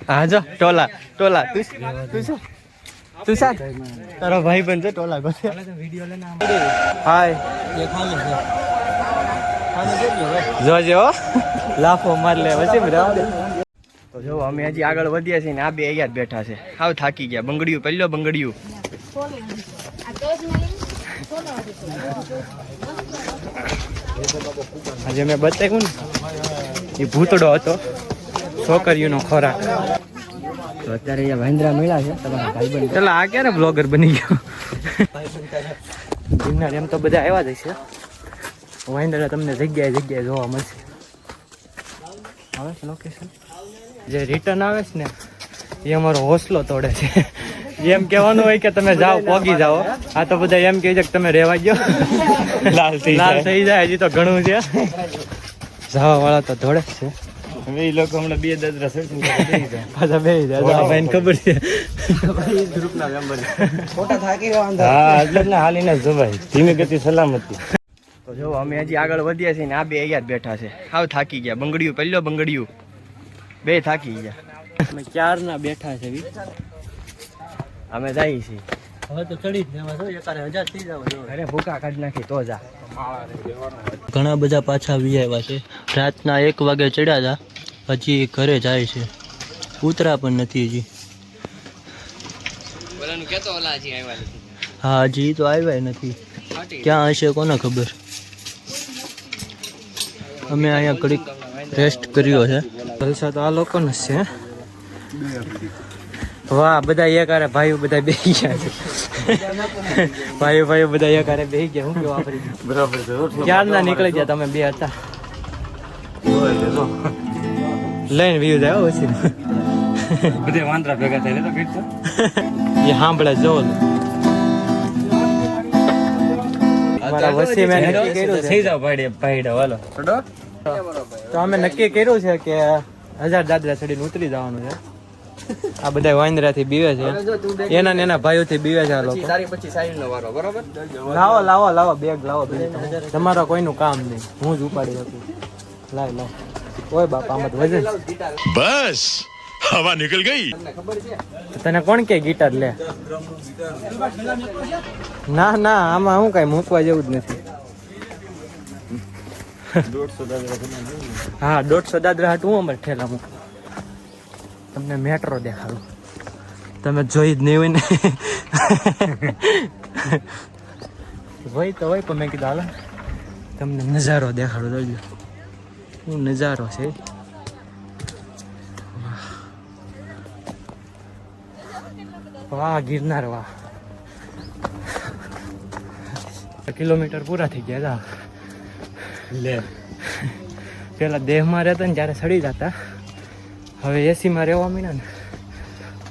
હા જો ટોલા ટોલા તું સા તારો ભાઈ બન છે ટોલા ગોતે હાય જોજો લાફો માર લે વચ્ચે બધા તો જો અમે હજી આગળ વધ્યા છીએ ને આ બે અહીંયા જ બેઠા છે હાવ થાકી ગયા બંગડીયું પહેલો બંગડીયું આજે મેં બતાવ્યું ને એ ભૂતડો હતો છોકરીઓનો ખોરાક તો અત્યારે અહીંયા વાંદરા મળ્યા છે તમારા ભાઈ બન ચાલો આ ક્યારે બ્લોગર બની ગયો ગિરનાર એમ તો બધા આવ્યા જ હશે વાંદરા તમને જગ્યાએ જોવા મળશે આવે છે લોકેશન જે રિટર્ન આવે છે ને એ અમારો હોસલો તોડે છે એમ કહેવાનું હોય કે તમે જાઓ પોગી જાઓ આ તો બધા એમ કહે છે કે તમે રહેવા ગયો લાલ થઈ જાય હજી તો ઘણું છે જવા વાળા તો દોડે જ છે એ લોકો હમણાં 2 દાદરા પાછા બે ભાઈને ખબર છે ગ્રુપના મેમ્બર ફોટા થાકી ગયા હા એટલે ને હાલીને જ ભાઈ ધીમી ગતિ સલામતી તો જો અમે હજી આગળ વધ્યા છીએ ને આ બે અહીંયા જ બેઠા છે હાવ થાકી ગયા બંગડીયું પહેલો બંગડીયું બે થાકી ગયા અમે ક્યારના બેઠા છે અમે જઈએ છીએ હવે તો ચડી જ જવા દો 1000 થઈ જાવ અરે ભૂકા કાઢ નાખી તો જા ઘણા બધા પાછા વી આવ્યા છે રાતના 1 વાગે ચડ્યા હતા હજી ઘરે જાય છે ઉતરા પણ નથી હજી ઓલાનું કેતો ઓલા હજી આવ્યા નથી હા હજી તો આવ્યા નથી ક્યાં હશે કોને ખબર અમે અહીંયા ઘડીક રેસ્ટ કર્યો છે જલસા તો આ લોકોને જ છે વાહ બધા એક આરે ભાઈઓ બધા બેસી ગયા છે ભાઈઓ બધા એક આરે બેસી ગયા હું કેવું આપણી બરાબર છે ક્યારના નીકળી ગયા તમે બે હતા લઈને વ્યૂ જાય ઓછી બધે વાંદરા ભેગા થાય તો કઈ એ સાંભળે જો અમારા વસીમે નક્કી કર્યું છે થઈ જાવ ભાઈડે હાલો તો અમે નક્કી કર્યું છે કે 1000 દાદરા ચડીને ઉતરી જવાનું છે આ બધા વાંદરાથી બીવે છે એના ને એના ભાઈઓથી બીવે છે આ લોકો પછી સાઈડ નો વારો બરોબર લાવો બેગ લાવો તમારો કોઈનું કામ નહીં હું જ ઉપાડી શકું લાવ ઓય બાપા આમાં વજન બસ હવા નીકળ ગઈ તને કોણ કે ગિટાર લે ના આમાં હું કઈ મૂકવા જેવું જ નથી હા 150 દાદરા હાટ હું અમારે ઠેલા મૂકું તમને મેટ્રો દેખાડું તમે જોઈ જ નહીં હોય ને હોય તો હોય પણ મેં કીધું હાલો તમને નજારો દેખાડું જોજો શું નજારો છે વાહ ગિરનાર વાહ કિલોમીટર પૂરા થઈ ગયા લે પેલા દેહમાં રહેતા ને જ્યારે સડી જતા હવે એસીમાં રહેવા માંડ્યા ને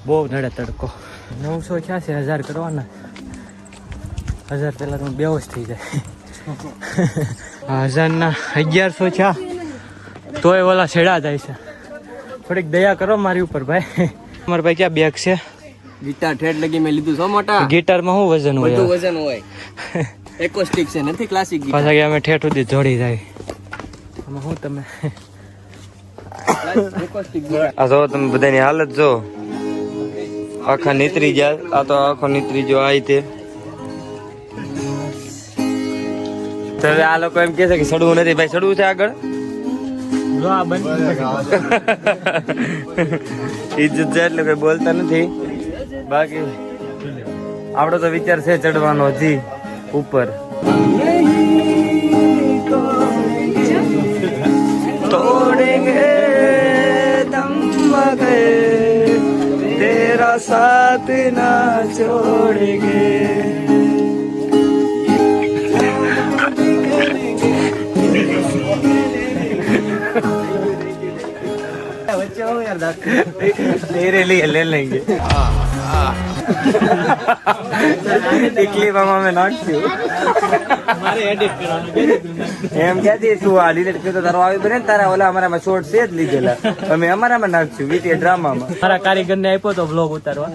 બહુ નડે તડકો 900 ક્યાં છે 1000 કરવાના 1000 પહેલાં તો બેહોશ થઈ જાય 1000ના 1100 છે તોય ઓલા છેડા જાય છે થોડીક દયા કરો મારી ઉપર ભાઈ મારા ભાઈ ક્યાં બેગ છે ગિટાર ઠેઠ લગી મેં લીધું છો મોટા ગિટારમાં શું વજન હોય બધું વજન હોય એકોસ્ટિક છે નથી ક્લાસિક ગિટાર પાછા કે અમે ઠેઠ સુધી જોડી જાય આમાં શું તમે આ જો તમે બધાની હાલત જો આખા નીતરી ગયા આ તો આખો નીતરી જો આ તે આ લોકો એમ કે છે કે ચડવું નથી ભાઈ ચડવું છે આગળ ઇજ્જત છે એટલે કોઈ બોલતા નથી બાકી આપણો તો વિચાર છે ચડવાનો હજી ઉપર તોડેંગે દમ મગર તેરા સાથ ના છોડેંગે तेरे लिए ले लेंगे टिकलीમાં અમે નાખ્યું મારે એડિટ કરવાનું એમ કહેતી તું આ ડિલીટ કર્યો તારો આવી બને તારા ઓલા અમારામાં શોર્ટ છે જ લીધેલા અમે અમારામાં નાખશું વીટી ડ્રામામાં મારા કારીગરને આપ્યો તો બ્લોગ ઉતારવા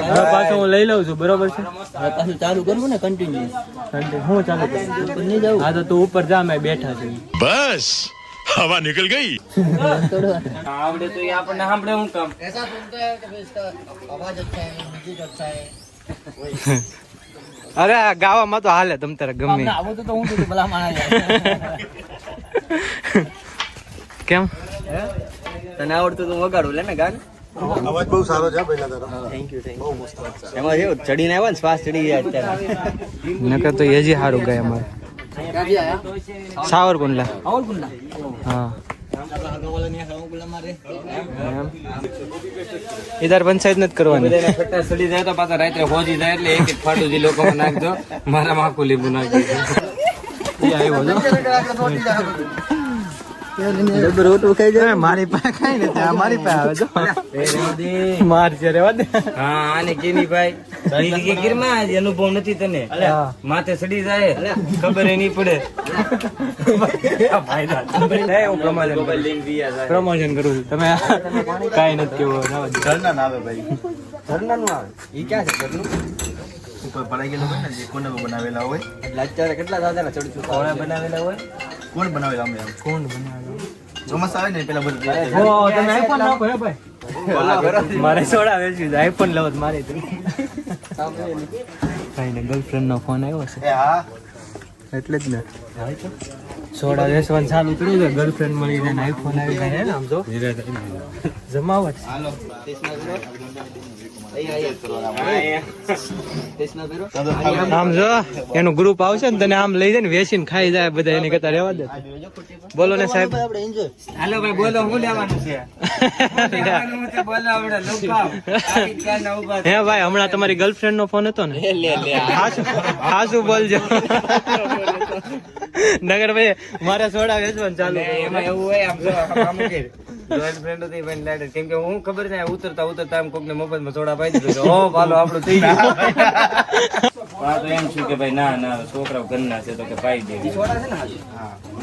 હવે પાછો હું લઈ લઉં છું બરોબર છે પાછું ચાલુ કરવું ને કન્ટિન્યુ હું ચાલુ કરું નહીં જાઉં હા તો તું ઉપર જા મેં બેઠા છે બસ हवा निकल गई. આવડે તો એ આપણને સાંભળે હું કામ અરે આ ગાવામાં તો હાલે તમ તારે ગમે આવું તો હું કીધું ભલા માણા કેમ તને આવડતું તો વગાડું લે ને ગાન અવાજ બહુ સારો છે પહેલા તારો. થેન્ક યુ એમાં કેવું ચડીને આવ્યા ને શ્વાસ ચડી ગયા અત્યારે નકર તો એ જ સારું ગાય અમારે સાવરકુંડલા હા ઇધર પંચાયત નથી કરવાની ફટા સડી જાય તો પાછા રાત્રે હોજી જાય એટલે એક એક ફાટું જે લોકો નાખજો મારા માકુ લીંબુ નાખી એ આવ્યો છો મારી પાસે ખાઈ ને ત્યાં મારી પાસે આવે તો માર છે રેવા દે હા આને કેની ભાઈ કે ગીરમાં જ અનુભવ નથી તને માથે સડી જાય ખબર નહીં પડે પ્રમોશન કરું છું તમે કાઈ નથી કેવું ઘરના ના આવે ભાઈ. ઝરણાનું આવે ઈ ક્યાં છે ઘરનું ઉપર પડાઈ ગયેલો હોય ને જે કોને બનાવેલા હોય. એટલે અત્યારે કેટલા દાદા ચડતું કોણે બનાવેલા હોય કોણ બનાવેલા અમે આમ? કોણ બનાવે ચોમાસા આવે ને પેલા બધું તમે આઈફોન નાખો હે ભાઈ મારે સોડા વેચવી છે આઈફોન લેવો તો મારે ભાઈ ને ગર્લફ્રેન્ડ નો ફોન આવ્યો છે એ હા એટલે જ ને સોડા વેચવાનું ચાલુ કર્યું છે ગર્લફ્રેન્ડ મળી જાય આઈફોન આવી જાય ને આમ જો જમાવટ આમ જો એનું ગ્રુપ આવશે ને તને આમ લઈ જાય ને વેચીને ખાઈ જાય બધા એની કરતા રહેવા દે બોલો ને સાહેબ હાલો ભાઈ બોલો હું લેવાનું છે બોલો આપણે લુકાવ હે ભાઈ હમણાં તમારી ગર્લફ્રેન્ડ નો ફોન હતો ને હાસુ બોલજો નગર ભાઈ મારે સોડા વેચવાનું ચાલુ એમાં એવું હોય આમ જો આમ કે ગર્લફ્રેન્ડ હતી ભાઈ લાડે કેમ કે હું ખબર છે ઉતરતા ઉતરતા આમ કોકને મફતમાં સોડા પાઈ દીધો ઓ ભાલો આપણું થઈ ગયું આ તો એમ છું કે ભાઈ ના ના છોકરાઓ ઘરના છે તો કે પાઈ દે સોડા છે ને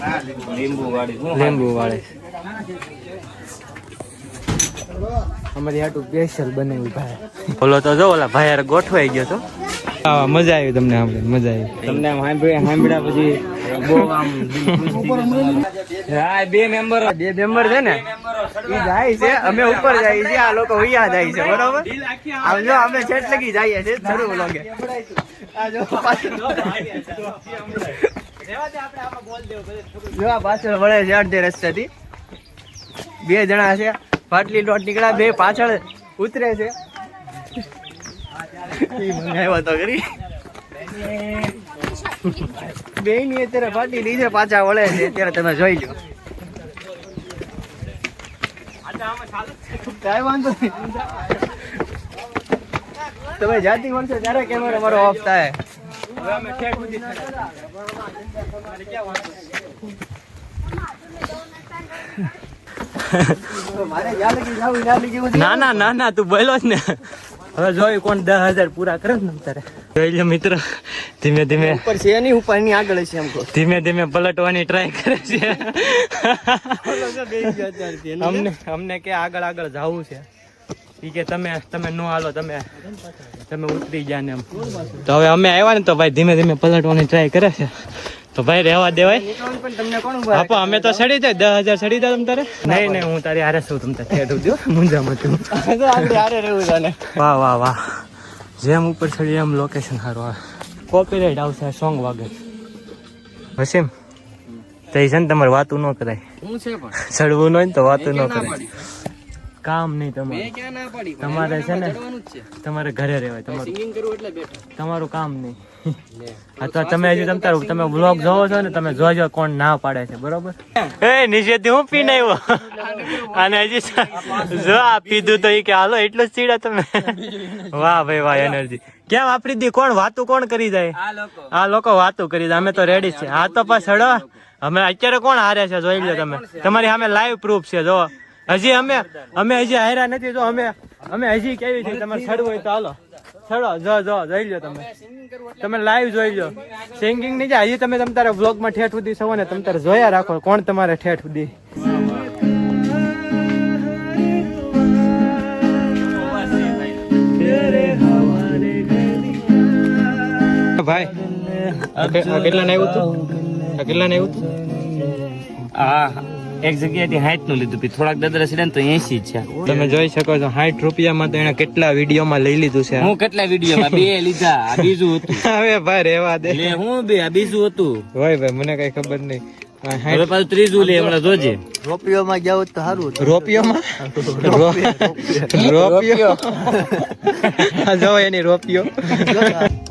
હા લીંબુ વાળી શું લીંબુ વાળી અમારી આટલું સ્પેશિયલ બનાવ્યું ભાઈ બોલો તો જો ઓલા ભાઈ યાર ગોઠવાઈ ગયો તો હા મજા આવી તમને મજા આવી તમને આમ સાંભળ્યા પછી બહુ આમ હા બે મેમ્બર છે ને ઈ જાય છે અમે ઉપર જાય છે આ લોકો વૈયા જાય છે બરોબર આમ જો અમે છેટ લગી જઈએ છે જરૂર લોગે આ જો પાછળ જો આ પાછળ વળે છે અડધે રસ્તેથી બે જણા છે પાટલી લોટ નીકળ્યા બે પાછળ ઉતરે છે મંગાવ્યો તો કરી બે ની અત્યારે પાટી નીચે પાછા વળે છે અત્યારે તમે જોઈ લો કાંઈ વાંધો નહીં તમે જાતિ મળશો ત્યારે કેમેરો મારો ઓફ થાય ના ના ના ના તું બોલો જ ને હવે જોઈ કોણ 10,000 પૂરા કરે ને તારે જોઈ લો મિત્ર ધીમે ધીમે ઉપર છે એની ઉપર ની આગળ છે એમ ધીમે ધીમે પલટવાની ટ્રાય કરે છે અમને કે આગળ આગળ જવું છે ઈ કે તમે નો હાલો તમે ઉતરી ગયા ને એમ તો હવે અમે આવ્યા ને તો ભાઈ ધીમે ધીમે પલટવાની ટ્રાય કરે છે તો ભાઈ રહેવા દેવાય આપો અમે તો સડી જાય 10,000 સડી જાય તમ તારે નહીં હું તારી હારે છું તમ તારે દો મુંજામાં તું હારે રહેવું છે વાહ વાહ વાહ જેમ ઉપર ચડી એમ લોકેશન સારું આવે કોપીરાઇટ આવશે સોંગ વાગે વસીમ તો છે ને તમારે વાતું ન કરાય હું છે પણ ચડવું ન હોય ને તો વાતું ન કરાય કામ નહીં તમારે છે ને તમારે ઘરે રહેવાય તમારું કામ નહીં અથવા તમે હજી તમે વ્લોગ જોવો છો ને તમે જોજો કોણ ના પાડે છે બરોબર એ નિષેધી હું પીને આવ્યો અને હજી જો આ પીધું તો એ કે હાલો એટલું જ ચીડા તમે વાહ ભાઈ વાહ એનર્જી કેમ આપડી દી કોણ વાતું કોણ કરી જાય આ લોકો વાતું કરી જાય અમે તો રેડી છે આ તો પાછ હડો અમે અત્યારે કોણ હારે છે જોઈ લો તમે તમારી સામે લાઈવ પ્રૂફ છે જો હજી અમે હજી હાર્યા નથી જો અમે હજી કેવી છે તમારે છડવું હોય તો હાલો છડો જો જોઈ લો તમે લાઈવ જોઈ લો સિંગિંગ નહીં જાય હજી તમે તારા વ્લોગ માં ઠેઠ સુધી સવો ને તમે તારે જોયા રાખો કોણ તમારે ઠેઠ સુધી ભાઈ કેટલા ને આવ્યું તું હા એક જગ્યાએથી 60 નું લીધું, પછી થોડાક દાદરા છે ને તો 80 જ છે. તમે જોઈ શકો છો 60 રૂપિયામાં તો એને કેટલા વિડીયોમાં લઈ લીધું છે. હું કેટલા વિડીયોમાં 2 લીધા, આ બીજું હતું. હવે ભાઈ રેવા દે. લે હું 2, આ બીજું હતું. હોય ભાઈ મને કઈ ખબર નહીં. હવે પાછું ત્રીજું લે હમણાં જોજે. રોપિયોમાં ગયા હોત તો સારું હતું. રોપિયોમાં રોપિયો જો એની રોપિયો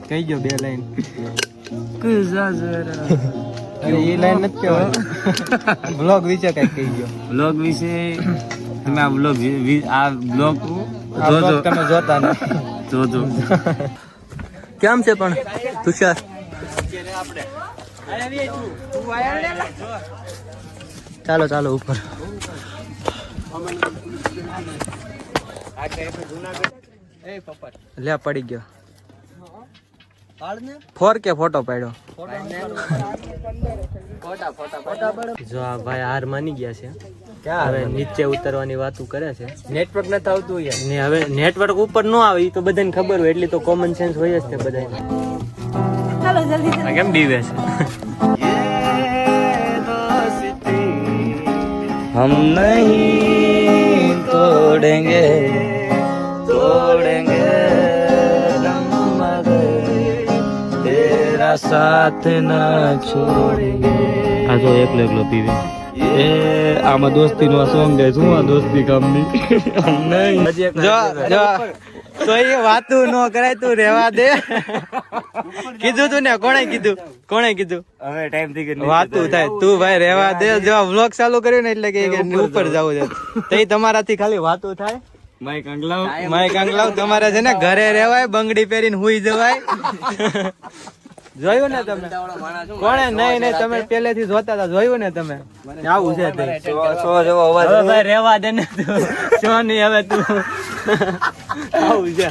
કઈ ગયો 2 લાઈન. એ લાઈન નથી કહેવાય. બ્લોગ વિશે કઈ કહી ગયો. બ્લોગ વિશે તમે આ બ્લોગ જોજો, તમે જોતા ને જોજો. કેમ છે પણ તુષાર? ચાલો ચાલો ઉપર. લે પડી ગયો. 4K ફોટો પાડ્યો. જો આ ભાઈ હાર માની ગયા છે. હવે નીચે ઉતરવાની વાતો કરે છે. નેટવર્ક નથી આવતું યાર. ને હવે નેટવર્ક ઉપર ન આવે એ તો બધાને ખબર હોય, એટલી તો કોમન સેન્સ હોય જ છે બધાને. કેમ બીવે છે? हम नहीं तोड़ेंगे तोड़ेंगे दम मगर तेरा साथ ना छोड़ेंगे. આ જો એકલો પીવે એ આમાં દોસ્તી નો સોંગ ગાય. શું આ દોસ્તી કામની? જો જો તો એ વાતું ન કરાય, તું રેવા દે. કીધું તું ને? કોણે કીધું? હવે ટાઈમ થઈ ગયો. વાતું થાય. તું ભાઈ રેવા દે. જો વ્લોગ ચાલુ કર્યું ને એટલે કે ઉપર જવું છે તો તમારાથી ખાલી વાતું થાય. માઈક અંગલાવ તમારે છે ને ઘરે રેવાય, બંગડી પહેરીને હુઈ જવાય. જોયું ને તમે? કોણે? નહીં તમે પહેલેથી જોતા હતા. જોયું ને તમે? આવું છે તે. હવે ભાઈ રેવા દે ને તું. શું નહીં હવે તું. આવું છે.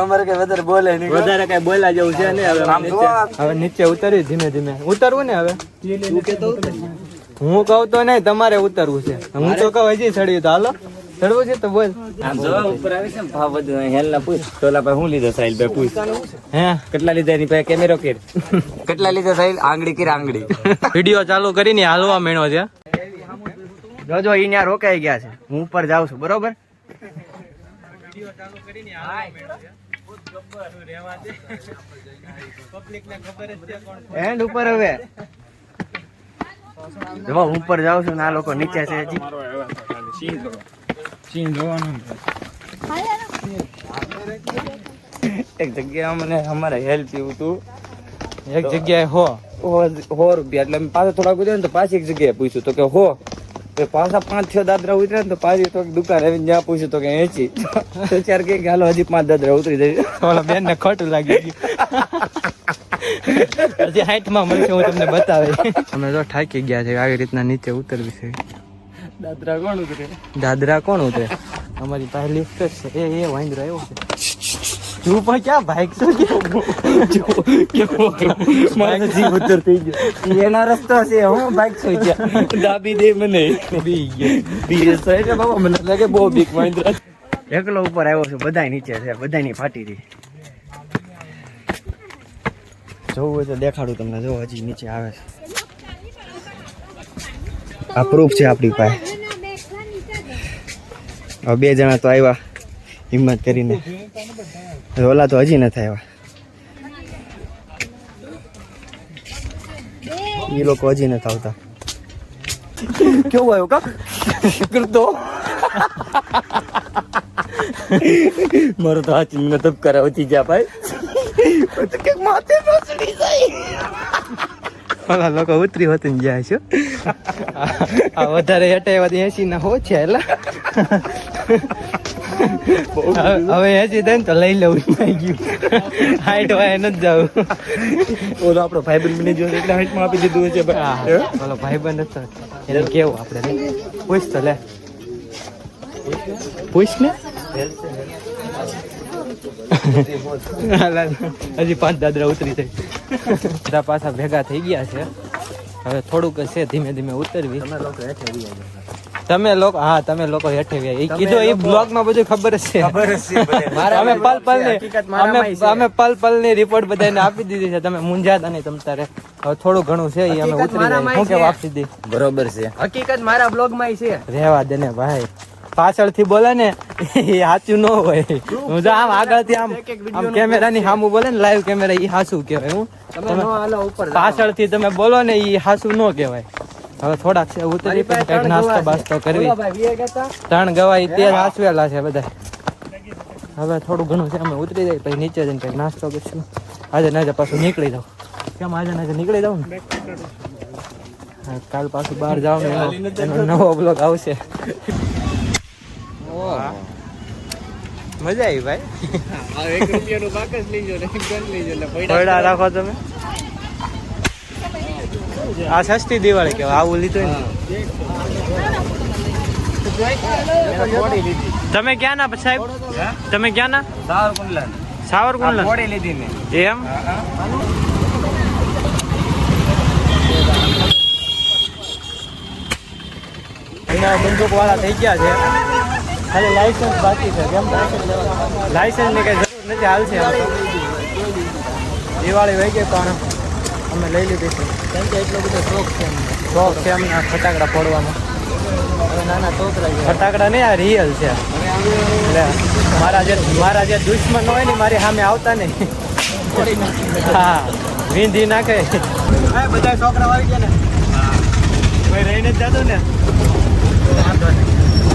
અમારે કઈ વધારે બોલે નહીં. વધારે કઈ બોલા જેવું છે ને. હવે નીચે ઉતરી ધીમે ધીમે. ઉતરવું ને હવે? હું કહું તો નહીં, તમારે ઉતરવું છે. હું તો કહું હજી ચડ્યું તો હાલો. ચડવું છે તો બોલ. આમ જો ઉપર આવે છે ને ભાવ બધું હેલ ના પૂછ. તોલા ભાઈ હું લીધો સાહિલ ભાઈ પૂછ. હે કેટલા લીધા એની પાસે કેમેરો કેર. કેટલા લીધા સાહિલ? આંગળી કેર આંગળી. વિડીયો ચાલુ કરીને હાલવા મેણો છે. જોજો ઈ ત્યાં રોકાઈ ગયા છે. હું ઉપર જાઉં છું બરોબર. એન્ડ ઉપર હવે જો હું ઉપર જાઉં છું ને આ લોકો નીચે છે હજી. એક જગ્યાએ મને અમારે હેલ્પ પીવું હતું. એક જગ્યાએ 100 રૂપિયા એટલે મેં પાછા થોડા ગુજ્યા ને તો પાછી એક જગ્યાએ પૂછ્યું તો કે પાછા 5-6 દાદરા ઉતર્યા ને તો પાછી તો દુકાન આવીને જ્યાં પૂછ્યું તો કે 80. તો ચાર કે હાલો હજી 5 દાદરા ઉતરી જાય. ઓલા બેન ને ખોટું લાગી ગયું. હજી 60 માં મળશે, હું તમને બતાવે. અમે તો થાકી ગયા છે. આવી રીતના નીચે ઉતરવી છે. દાદરા કોણ ઉતરે? અમારી પાસે લિફ્ટ જ છે. એ વાંદરો આવ્યો છે. તું પણ ક્યાં ભાઈક તો મારો જીવ ઉતર થઈ ગયો. એના રસ્તો છે. હું બાઈક છું ત્યાં દાબી દે મને. બીજે સાઈડ બાબા મને લાગે બહુ બીક મહિન્દ્રા. એકલો ઉપર આવ્યો છું. બધાય નીચે છે. બધાની ફાટી રહી. જોવું હોય તો દેખાડું તમને. જો હજી નીચે આવે છે. આ પ્રૂફ છે આપણી પાસે. હવે 2 જણા તો આવ્યા હિંમત કરીને. ઓલા તો હજી નથી આવ્યા. એ લોકો હજી નથી આવતા. કેવું આવ્યો કા કરતો મારો તો હાથ મને તબ કરાવતી જા ભાઈ. કે માથે ન ચડી જાય. ઓલા લોકો ઉતરી હોતી જાય છે. આ વધારે હટાવ્યા 80 ના હો છે. એટલે હવે 80 થાય ને તો લઈ લઉં. હાઈટ વાય નથી જવું. ઓલો આપણો ભાઈબંધ બની ગયો એટલે હાઈટમાં આપી દીધું છે. ઓલો ભાઈબંધ હતો એને કેવું આપણે પૂછ તો લે. પૂછ ને. હજી 5 દાદરા ઉતરી થઈ. બધા પાછા ભેગા થઈ ગયા છે. હવે થોડુંક છે ધીમે ધીમે ઉતરવી. તમે લોકો હેઠે ગયા એ કીધું એ બ્લોગ માં બધું ખબર જ છે અમે પલ પલ અમે પલ પલ ની રિપોર્ટ બધાને આપી દીધી છે તમે મુંજાતા નહીં તમ તારે હવે થોડું ઘણું છે એ અમે ઉતરી જાય શું કેવું આપી દી બરોબર છે હકીકત મારા બ્લોગ માં છે રહેવા દે ને ભાઈ પાછળથી બોલે ને એ સાચું ન હોય હું જો આમ આગળથી આમ કેમેરા ની સામું બોલે ને લાઈવ કેમેરા એ સાચું કહેવાય હું પાછળથી તમે બોલો ને એ સાચું ન કહેવાય હવે થોડાક છે ઉતરી પણ કઈક નાસ્તો બાસ્તો કરવી 3 ગવાઈ તેલ હાસવેલા છે બધા હવે થોડું ઘણું છે અમે ઉતરી જાય પછી નીચે જઈને કઈક નાસ્તો કરશું આજે નાજે પાછું નીકળી જાવ કેમ આજે નાજે નીકળી જાવ ને કાલ પાછું બહાર જાવ ને એનો નવો બ્લોગ આવશે મજા આવી ભાઈ ₹1 નું બાકસ લીજો ને ગન લીજો એટલે પૈડા રાખો તમે આ સસ્તી દિવાળી કેવા આવું લીધું તમે ક્યાં ના સાહેબ તમે ક્યાં ના સાવરકુંડલા મોડી લીધી ને એમ એના બંદૂક વાળા થઈ ગયા છે ખાલી લાયસન્સ બાકી છે કેમ લાયસન્સ ની કઈ જરૂર નથી હાલ છે દિવાળી વહી ગઈ પણ અમે લઈ લીધી છે કેમ કે એટલો બધો શોખ છે અમને ફટાકડા ફોડવાનો હવે નાના છોકરા ફટાકડા નહીં આ રિયલ છે એટલે મારા જે દુશ્મન હોય ને મારી સામે આવતા નહીં હા વીંધી નાખે બધા છોકરા આવી ગયા ને ભાઈ રહીને જ જતો ને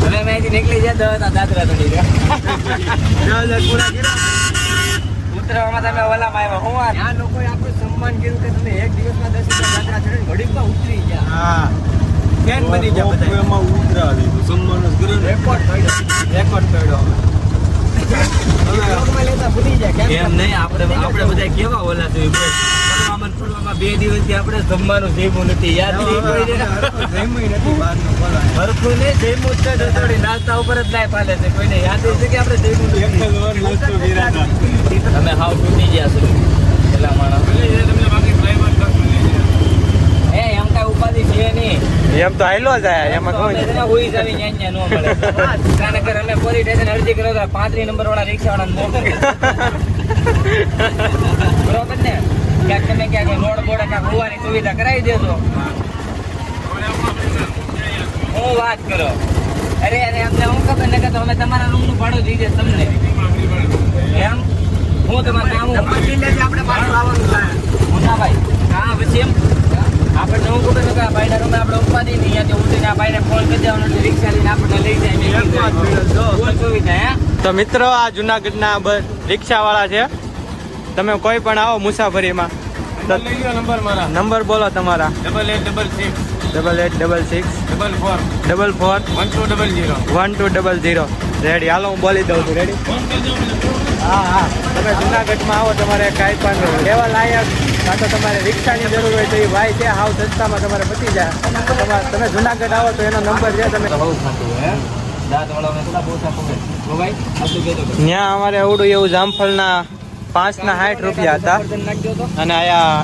હવે મેં નીકળી જતો દાદરા થોડી ઉતરવામાં તમે ઓલામાં આવ્યા હું આ લોકોએ આપણું સન્માન કર્યું કે તમે એક દિવસમાં 10 દાદરા ચડીને ઘડીકમાં ઉતરી ગયા હા ફેન બની ગયા બધા એમાં ઉતરા દીધું સન્માન જ કર્યું રેકોર્ડ થયો એમ નહીં આપણે બધા કેવા ઓલા છે પડવામાં 2 દિવસથી આપણે જમવાનું જેવું નથી યાદ નહીં હરખું નહીં જેવું છે થોડી નાસ્તા ઉપર જ લાય પાલે છે કોઈને યાદ છે કે આપણે જેવું તમે હાવ તૂટી ગયા છો પેલા માણસ એમ કઈ ઉપાધિ છે નહીં એમ તો હાઈલો જાય એમાં કોઈ હોઈ જાવી ન્યા નો મળે કાનકર અમે પોલીસ સ્ટેશન અરજી કર્યો તો 35 નંબર વાળા રિક્ષા વાળા બરોબર ને ક્યાંક તમે ક્યાંક રોડ બોર્ડ ક્યાંક હોવાની સુવિધા કરાવી દેજો હું વાત કરો અરે અમને હું ખબર ને કે અમે તમારા રૂમ નું ભાડું દઈ દે તમને એમ હું તમારે કામ આપણે પાછું આવવાનું છે મોટા ભાઈ હા પછી એમ આપણે હું ખબર છે કે આ ભાઈના રૂમે આપણે ઉપાડી નહીં ત્યાંથી ઉઠીને આ ભાઈને ફોન કરી દેવાનો એટલે રિક્ષા લઈને આપણને લઈ જાય કોઈ સુવિધા હે તો મિત્રો આ જુનાગઢના રિક્ષા વાળા છે તમે કોઈ પણ આવો મુસાફરીમાં નંબર બોલો તમારા 8866 1200 રેડી હાલો હું બોલી દઉં છું રેડી હા તમે જુનાગઢમાં આવો તમારે કાંઈ પણ લેવા લાયક કાં તો તમારે રિક્ષાની જરૂર હોય તો એ ભાઈ છે હાવ સસ્તામાં તમારે પતી જાય તમે જુનાગઢ આવો તો એનો નંબર છે તમે ત્યાં અમારે અવડું એવું જામફળના 5 ના 60 રૂપિયા હતા અને આયા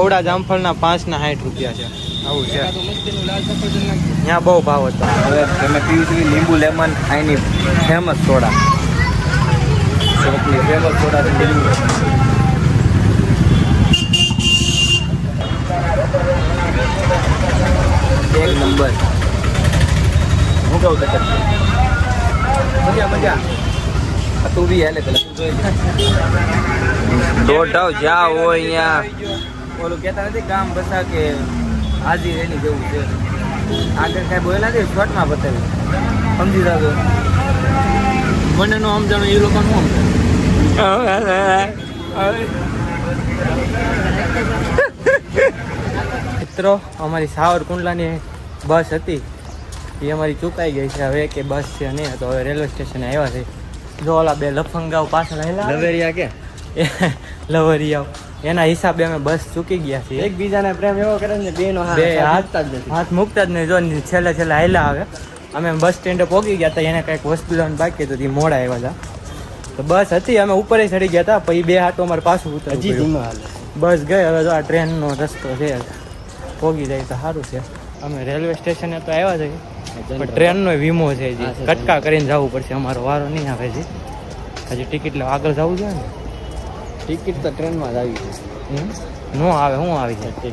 અવડા જામફળના 5 ના 60 રૂપિયા છે આવું છે ત્યાં બહુ ભાવ હતો હવે તમે પીવું છે લીંબુ લેમન આની ફેમસ સોડા ચોકલી ફેમસ સોડા છે લીંબુ એક નંબર હું કહું મજા તું બી હાલે પેલા દોઢાવ જ્યાં હોય અહીંયા ઓલું કહેતા નથી ગામ બસા કે હાજી એની જેવું છે આગળ કાંઈ બોલેલા નથી શોર્ટમાં બતાવ્યું સમજી જાજો મને નો સમજાણું એ લોકો નું મિત્રો અમારી સાવરકુંડલાની બસ હતી એ અમારી ચૂકાઈ ગઈ છે હવે કે બસ છે નહીં તો હવે રેલવે સ્ટેશને આવ્યા છે જો ઓલા બે લફંગાઓ પાછળ આવેલા લવેરિયા કે લવરિયાઓ એના હિસાબે અમે બસ ચૂકી ગયા છીએ એકબીજાને પ્રેમ એવો કરે ને બેનો બે હાથ મૂકતા જ નહીં જો છેલ્લે હાલ્યા આવે અમે બસ સ્ટેન્ડે પહોંચી ગયા હતા એને કંઈક વસ્તુ લેવાનું બાકી હતું એ મોડા આવ્યા હતા તો બસ હતી અમે ઉપર ચડી ગયા હતા પછી બે હાથો અમારે પાછું ઉતરવું બસ ગઈ હવે જો આ ટ્રેનનો રસ્તો છે પહોંચી જાય તો સારું છે અમે રેલવે સ્ટેશને તો આવ્યા છીએ પણ ટ્રેનનો વીમો છે જી કટકા કરીને જવું પડશે અમારો વારો નહીં આવે જી હજી ટિકિટ લેવા આગળ જવું જોઈએ ને ટિકિટ તો ટ્રેનમાં જ આવી છે નો આવે હું આવી જાય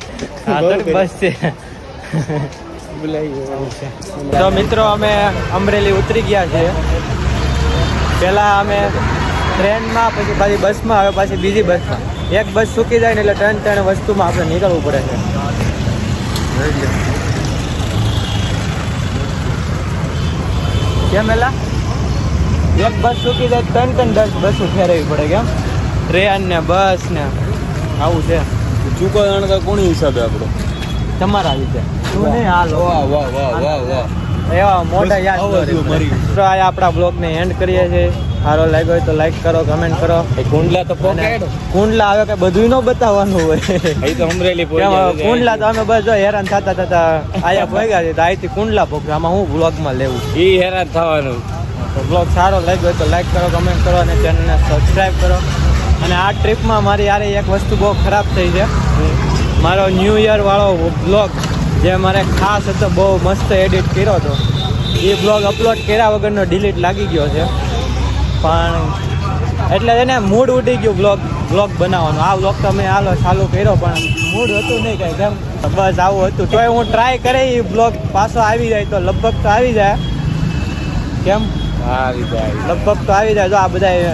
આગળ બસ છે તો મિત્રો અમે અમરેલી ઉતરી ગયા છીએ પહેલા અમે ટ્રેનમાં પછી પાછી બસમાં હવે પાછી બીજી બસમાં એક બસ ચૂકી જાય ને એટલે ત્રણ વસ્તુમાં આપણે નીકળવું પડે છે કેમ એલા એક બસ ચૂકી જાય ત્રણ 10 બસો ફેરવવી પડે કેમ ટ્રેન ને બસ ને આવું છે ચૂકવણ કોની હિસાબે આપણો તમારા રીતે શું નહીં હાલો એવા મોટા યાદ મિત્રો આ આપણા બ્લોગને એન્ડ કરીએ છીએ સારો લાગ્યો હોય તો લાઈક કરો કમેન્ટ કરો કુંડલા તો પોકેટ કુંડલા આવે કે બધું ન બતાવવાનું હોય અહીં તો અમરેલી કુંડલા તો અમે બસ જો હેરાન થતા આયા ભોગ્યા છે તો અહીંથી કુંડલા પહોંચ્યા આમાં હું બ્લોગમાં લેવું ઈ હેરાન થવાનું તો બ્લોગ સારો લાગ્યો હોય તો લાઈક કરો કમેન્ટ કરો અને ચેનલને સબસ્ક્રાઈબ કરો અને આ ટ્રીપમાં મારી યારે એક વસ્તુ બહુ ખરાબ થઈ છે મારો ન્યૂ યર વાળો બ્લોગ જે મારે ખાસ હતો બહુ મસ્ત એડિટ કર્યો હતો એ બ્લોગ અપલોડ કર્યા વગરનો ડિલીટ લાગી ગયો છે પણ એટલે એને મૂડ ઉડી ગયું બ્લોગ બનાવવાનું આ બ્લોગ તો મેં હાલો ચાલુ કર્યો પણ મૂડ હતું નહીં કાંઈ કેમ બસ આવું હતું તોય હું ટ્રાય કરી એ બ્લોગ પાછો આવી જાય તો લગભગ તો આવી જાય કેમ આવી જાય લગભગ તો આવી જાય જો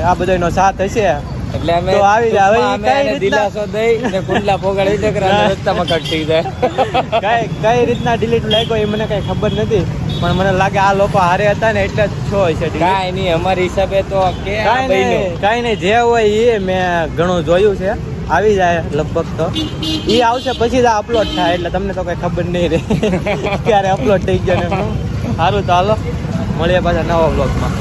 આ બધાનો સાથ હશે એટલે અમે તો આવી જાય. હવે ઈ કઈ રીતના- દિલાસો દઈ ને કુંડલા પોગાડી ટકરા રસ્તામાં કટકી જાય કઈ રીતના ડિલીટ લાગ્યો એ મને કઈ ખબર નથી પણ મને લાગે આ લોકો હારે હતા ને એટલે જ છો છે delete. કાંઈ નહીં અમારી હિસાબે તો કે આ કાંઈ નહીં જે હોય એ મેં ઘણું જોયું છે આવી જાય લગભગ તો એ આવશે પછી જ અપલોડ થાય એટલે તમને તો કઈ ખબર નહીં રહે ક્યારે અપલોડ થઈ ગયો ને સારું તો હાલો મળીએ પાછા નવા બ્લોગમાં